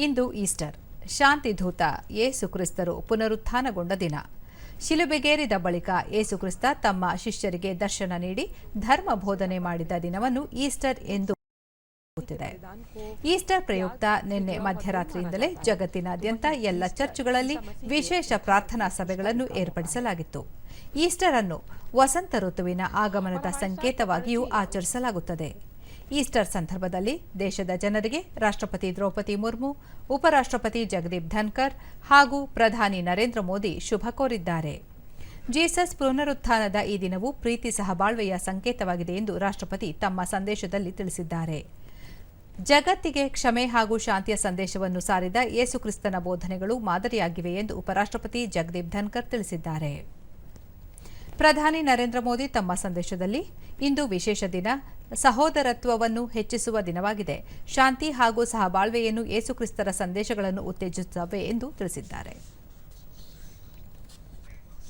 ಇಂದು Easter, ಶಾಂತಿಧೂತ ಯೇಸು ಕ್ರಿಸ್ತರು ಪುನರುತ್ಥಾನಗೊಂಡ ದಿನ. ಶಿಲುಬೆಗೇರಿದ ಬಳಿಕ ಯೇಸು ಕ್ರಿಸ್ತ ತಮ್ಮ ಶಿಷ್ಯರಿಗೆ ದರ್ಶನ ನೀಡಿ ಧರ್ಮ ಬೋಧನೆ ಮಾಡಿದ ದಿನವನ್ನು ಈಸ್ಟರ್ ಎಂದು ಈಸ್ಟರ್ ಪ್ರಯುಕ್ತ ನಿನ್ನೆ ಮಧ್ಯರಾತ್ರಿಯಿಂದಲೇ ಜಗತ್ತಿನಾದ್ಯಂತ ಎಲ್ಲ ಚರ್ಚುಗಳಲ್ಲಿ ವಿಶೇಷ ಪ್ರಾರ್ಥನಾ ಸಭೆಗಳನ್ನು ಏರ್ಪಡಿಸಲಾಗಿತ್ತು. ಈಸ್ಟರ್ ಅನ್ನು ವಸಂತ ಋತುವಿನ ಆಗಮನದ ಸಂಕೇತವಾಗಿಯೂ ಆಚರಿಸಲಾಗುತ್ತದೆ. ಈಸ್ಟರ್ ಸಂದರ್ಭದಲ್ಲಿ ದೇಶದ ಜನರಿಗೆ ರಾಷ್ಟ್ರಪತಿ ದ್ರೌಪದಿ ಮುರ್ಮು, ಉಪರಾಷ್ಟ್ರಪತಿ ಜಗದೀಪ್ ಧನ್ಕರ್ ಹಾಗೂ ಪ್ರಧಾನಿ ನರೇಂದ್ರ ಮೋದಿ ಶುಭ ಕೋರಿದ್ದಾರೆ. ಜೀಸಸ್ ಪುನರುತ್ಥಾನದ ಈ ದಿನವು ಪ್ರೀತಿ ಸಹಬಾಳ್ವೆಯ ಸಂಕೇತವಾಗಿದೆ ಎಂದು ರಾಷ್ಟ್ರಪತಿ ತಮ್ಮ ಸಂದೇಶದಲ್ಲಿ ತಿಳಿಸಿದ್ದಾರೆ. ಜಗತ್ತಿಗೆ ಕ್ಷಮೆ ಹಾಗೂ ಶಾಂತಿಯ ಸಂದೇಶವನ್ನು ಸಾರಿದ ಯೇಸು ಕ್ರಿಸ್ತನ ಬೋಧನೆಗಳು ಮಾದರಿಯಾಗಿವೆ ಎಂದು ಉಪರಾಷ್ಟ್ರಪತಿ ಜಗದೀಪ್ ಧನ್ಕರ್ ತಿಳಿಸಿದ್ದಾರೆ. ಪ್ರಧಾನಿ ನರೇಂದ್ರ ಮೋದಿ ತಮ್ಮ ಸಂದೇಶದಲ್ಲಿ, ಇಂದು ವಿಶೇಷ ದಿನ, ಸಹೋದರತ್ವವನ್ನು ಹೆಚ್ಚಿಸುವ ದಿನವಾಗಿದೆ. ಶಾಂತಿ ಹಾಗೂ ಸಹಬಾಳ್ವೆಯನ್ನು ಯೇಸು ಕ್ರಿಸ್ತರ ಸಂದೇಶಗಳನ್ನು ಉತ್ತೇಜಿಸುತ್ತವೆ ಎಂದು ತಿಳಿಸಿದ್ದಾರೆ.